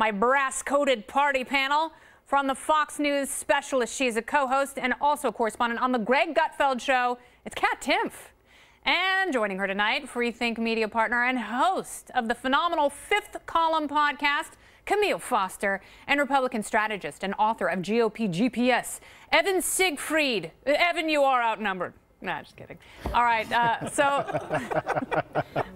my brass-coated party panel. From the Fox News specialist, she's a co-host and also a correspondent on the Greg Gutfeld Show. It's Kat Timpf. And joining her tonight, Freethink media partner and host of the phenomenal Fifth Column podcast, Camille Foster, and Republican strategist and author of GOP GPS, Evan Siegfried. Evan, you are outnumbered. Nah, just kidding. All right, so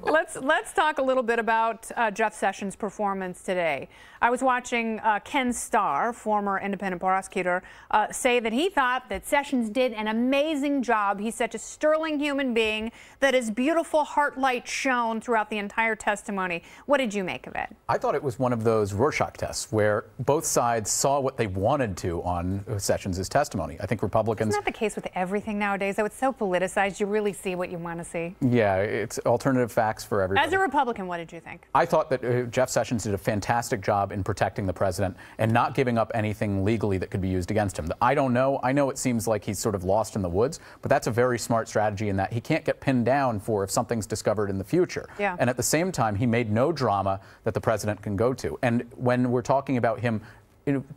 let's talk a little bit about Jeff Sessions' performance today. I was watching Ken Starr, former independent prosecutor, say that he thought that Sessions did an amazing job. He's such a sterling human being that his beautiful heart light shone throughout the entire testimony. What did you make of it? I thought it was one of those Rorschach tests where both sides saw what they wanted to on Sessions' testimony. I think Republicans... Isn't that the case with everything nowadays? Though it's so politicized, you really see what you want to see. Yeah, it's alternative facts for everybody. As a Republican, what did you think? I thought that Jeff Sessions did a fantastic job in protecting the president and not giving up anything legally that could be used against him. I don't know. I know it seems like he's sort of lost in the woods, but that's a very smart strategy in that he can't get pinned down for if something's discovered in the future. Yeah. And at the same time, he made no drama that the president can go to. And when we're talking about him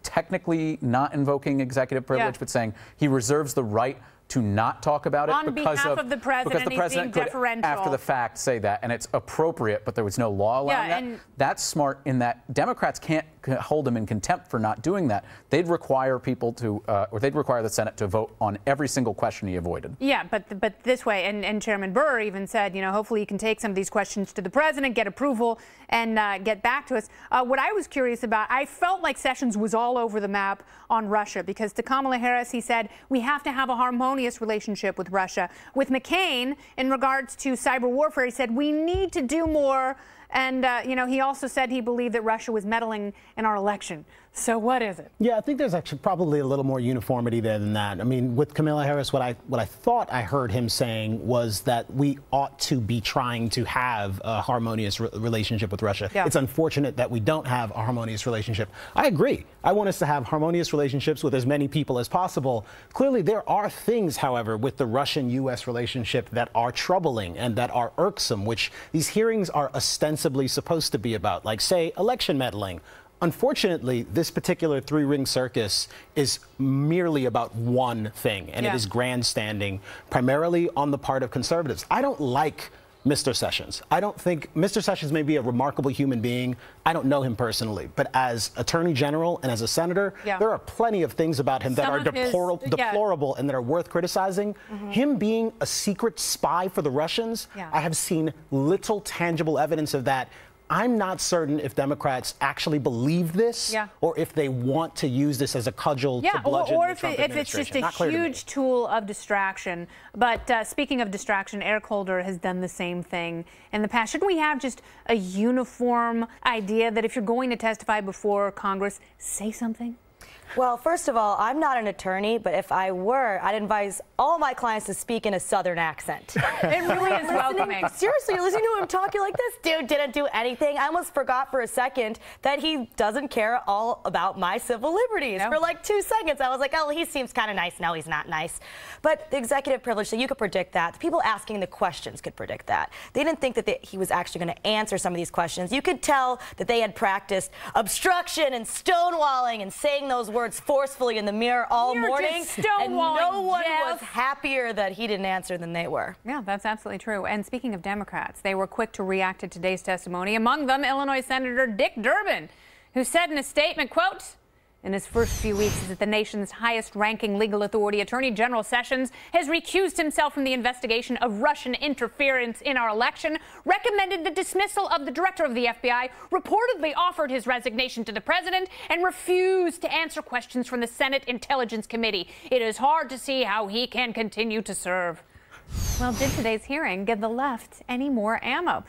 technically not invoking executive privilege, but saying he reserves the right to not talk about it on behalf of the president, because the president could, after the fact, say that, and it's appropriate, but there was no law allowing that. That's smart in that Democrats can't hold him in contempt for not doing that. They'd require people to, or they'd require the Senate to vote on every single question he avoided. Yeah, but this way, and Chairman Burr even said, you know, hopefully you can take some of these questions to the president, get approval, and get back to us. What I was curious about, I felt like Sessions was all over the map on Russia, because to Kamala Harris, he said, we have to have a harmonious relationship with Russia. With McCain, in regards to cyber warfare, he said, we need to do more. And, you know, he also said he believed that Russia was meddling in our election. So what is it? Yeah, I think there's actually probably a little more uniformity there than that. I mean, with Kamala Harris, what I thought I heard him saying was that we ought to be trying to have a harmonious relationship with Russia. Yeah. It's unfortunate that we don't have a harmonious relationship. I agree. I want us to have harmonious relationships with as many people as possible. Clearly, there are things, however, with the Russian-U.S. relationship that are troubling and that are irksome, which these hearings are ostensibly supposed to be about, like, say, election meddling. Unfortunately, this particular three-ring circus is merely about one thing, and it is grandstanding, primarily on the part of conservatives. I don't like Mr. Sessions. I don't think Mr. Sessions may be a remarkable human being. I don't know him personally, but as Attorney General and as a senator, there are plenty of things about him that are deplorable and that are worth criticizing. Him being a secret spy for the Russians, I have seen little tangible evidence of that. I'm not certain if Democrats actually believe this or if they want to use this as a cudgel to bludgeon the Trump administration. If it's just a huge tool of distraction. But speaking of distraction, Eric Holder has done the same thing in the past. Shouldn't we have just a uniform idea that if you're going to testify before Congress, say something? Well, first of all, I'm not an attorney, but if I were, I'd advise all my clients to speak in a Southern accent. It really is welcoming. Seriously, you're listening to him talking like this dude didn't do anything. I almost forgot for a second that he doesn't care all about my civil liberties. For like 2 seconds, I was like, oh, he seems kind of nice. No, he's not nice. But the executive privilege, so you could predict that. The people asking the questions could predict that. They didn't think that he was actually going to answer some of these questions. You could tell that they had practiced obstruction and stonewalling and saying those words forcefully in the mirror all morning, and no one was happier that he didn't answer than they were. Yeah, that's absolutely true. And speaking of Democrats, they were quick to react to today's testimony. Among them, Illinois Senator Dick Durbin, who said in a statement, quote, in his first few weeks as the nation's highest-ranking legal authority, Attorney General Sessions has recused himself from the investigation of Russian interference in our election, recommended the dismissal of the director of the FBI, reportedly offered his resignation to the president, and refused to answer questions from the Senate Intelligence Committee. It is hard to see how he can continue to serve. Well, did today's hearing give the left any more ammo?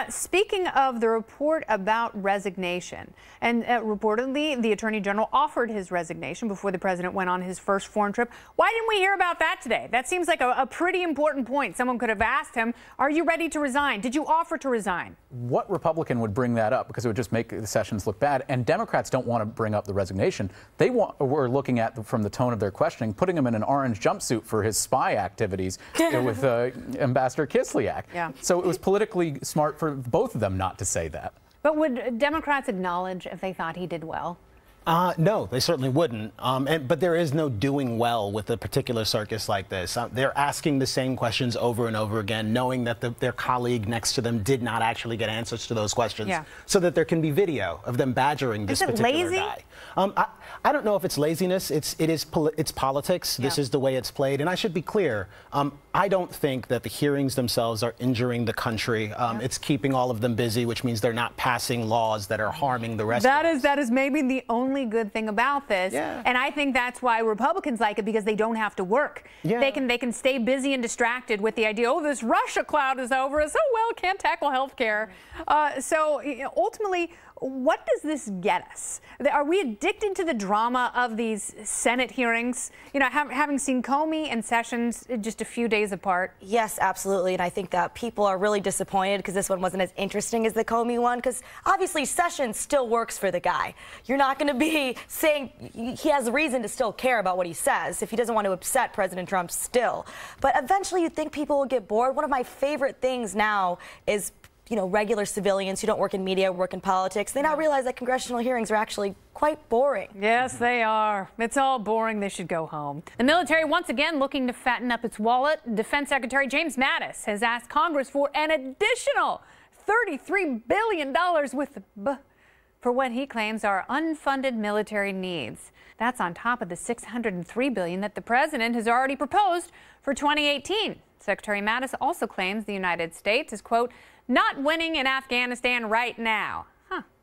Speaking of the report about resignation, and reportedly the Attorney General offered his resignation before the president went on his first foreign trip. Why didn't we hear about that today? That seems like a pretty important point. Someone could have asked him, are you ready to resign? Did you offer to resign? What Republican would bring that up? Because it would just make the Sessions look bad. And Democrats don't want to bring up the resignation. They were looking at, from the tone of their questioning, putting him in an orange jumpsuit for his spy activities with Ambassador Kislyak. So it was politically smart for both of them not to say that. But would Democrats acknowledge if they thought he did well? No, they certainly wouldn't. But there is no doing well with a particular circus like this. They're asking the same questions over and over again, knowing that their colleague next to them did not actually get answers to those questions, so that there can be video of them badgering this particular guy. I don't know if it's laziness. It's politics. This is the way it's played. And I should be clear. I don't think that the hearings themselves are injuring the country. It's keeping all of them busy, which means they're not passing laws that are harming the rest of us. That is maybe the only good thing about this. And I think that's why Republicans like it, because they don't have to work. They can stay busy and distracted with the idea, oh, this Russia cloud is over. So, well, can't tackle health care. So ultimately, what does this get us? Are we addicted to the drama of these Senate hearings? You know, having seen Comey and Sessions just a few days apart. Yes, absolutely. And I think that people are really disappointed because this one wasn't as interesting as the Comey one, because obviously Sessions still works for the guy. You're not going to be saying he has a reason to still care about what he says if he doesn't want to upset President Trump still. But eventually you'd think people will get bored. One of my favorite things now is, you know, regular civilians who don't work in media, work in politics. They now realize that congressional hearings are actually quite boring. Yes, they are. It's all boring. They should go home. The military once again looking to fatten up its wallet. Defense Secretary James Mattis has asked Congress for an additional $33 billion for what he claims are unfunded military needs. That's on top of the $603 billion that the president has already proposed for 2018. Secretary Mattis also claims the United States is, quote, not winning in Afghanistan right now.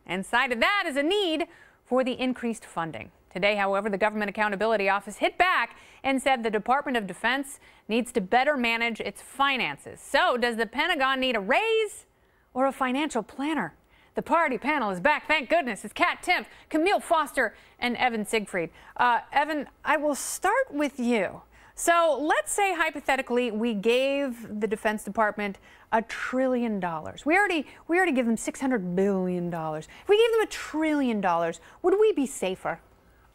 And cited that as a need for the increased funding. Today, however, the Government Accountability Office hit back and said the Department of Defense needs to better manage its finances. So does the Pentagon need a raise or a financial planner? The party panel is back, thank goodness. It's Kat Timpf, Camille Foster, and Evan Siegfried. Evan, I will start with you. So let's say, hypothetically, we gave the Defense Department $1 trillion. We already give them $600 billion. If we gave them $1 trillion, would we be safer?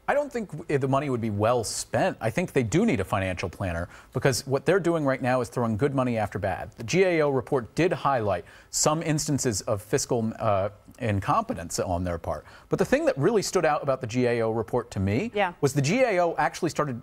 I don't think the money would be well spent. I think they do need a financial planner, because what they're doing right now is throwing good money after bad. The GAO report did highlight some instances of fiscal incompetence on their part. But the thing that really stood out about the GAO report to me was the GAO actually started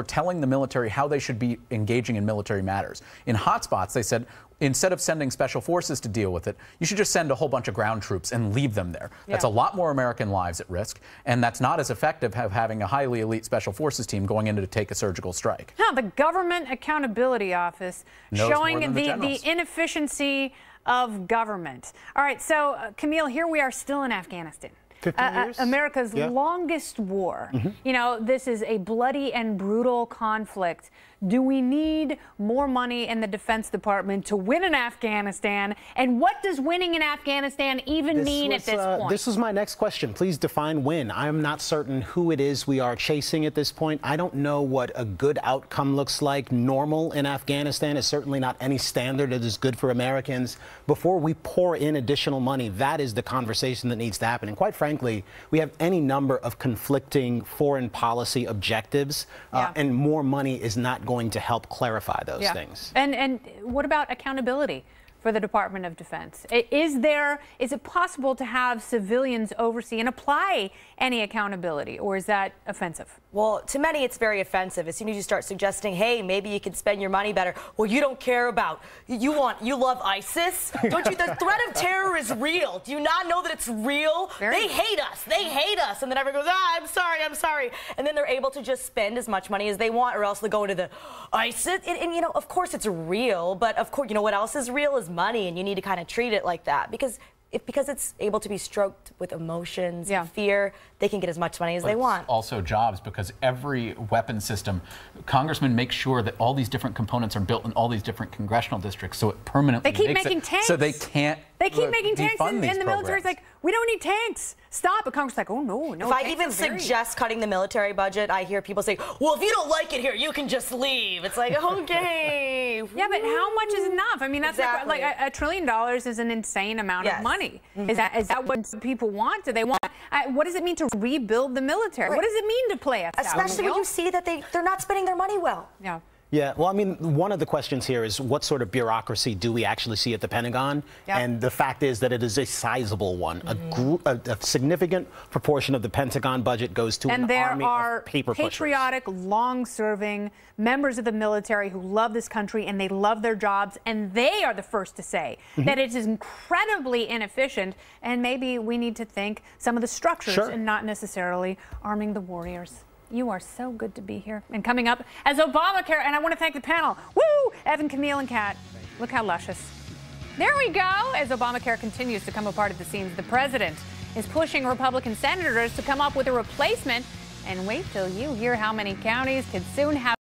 telling the military how they should be engaging in military matters. In hotspots, they said, instead of sending special forces to deal with it, you should just send a whole bunch of ground troops and leave them there. That's a lot more American lives at risk, and that's not as effective as having a highly elite special forces team going in to take a surgical strike. The Government Accountability Office showing the inefficiency of government. All right, so Camille, here we are still in Afghanistan. 15 years? America's longest war. You know, this is a bloody and brutal conflict. Do we need more money in the Defense Department to win in Afghanistan? And what does winning in Afghanistan even mean at this point? This was my next question. Please define win. I am not certain who it is we are chasing at this point. I don't know what a good outcome looks like. Normal in Afghanistan is certainly not any standard that is good for Americans. Before we pour in additional money, that is the conversation that needs to happen. And quite frankly, we have any number of conflicting foreign policy objectives, and more money is not going to help clarify those things. And what about accountability for the Department of Defense? Is it possible to have civilians oversee and apply any accountability, or is that offensive? Well, to many, it's very offensive. As soon as you start suggesting, hey, maybe you can spend your money better. Well, you don't care about, you love ISIS? Don't you? The threat of terror is real. Do you not know that it's real? They hate us. They hate us. And then everyone goes, I'm sorry. And then they're able to just spend as much money as they want, or else they'll go into the ISIS. And you know, of course it's real, but of course, you know what else is real is money, and you need to kind of treat it like that, because it's able to be stroked with emotions, fear, they can get as much money as they want. Also jobs, because every weapon system, congressmen make sure that all these different components are built in all these different congressional districts, so it permanently makes it. They keep making tanks. So they can't. They keep making tanks, and the military's like, we don't need tanks. Stop. But Congress is like, oh, no. If I even suggest cutting the military budget, I hear people say, well, if you don't like it here, you can just leave. It's like, okay. Yeah, but how much is enough? I mean, that's like $1 trillion is an insane amount of money. Is that what people want? Do they want? What does it mean to rebuild the military? What does it mean to play a especially when you see that they're not spending their money well? Yeah, well, I mean, one of the questions here is what sort of bureaucracy do we actually see at the Pentagon? Yep. And the fact is that it is a sizable one. A significant proportion of the Pentagon budget goes to an army of paper pushers. Patriotic, long-serving members of the military who love this country and they love their jobs, and they are the first to say that it is incredibly inefficient, and maybe we need to think some of the structures and not necessarily arming the warriors. You are so good to be here. And coming up, as Obamacare, and I want to thank the panel. Woo! Evan, Camille, and Kat. Look how luscious. There we go. As Obamacare continues to come apart at the seams, the president is pushing Republican senators to come up with a replacement. And wait till you hear how many counties could soon have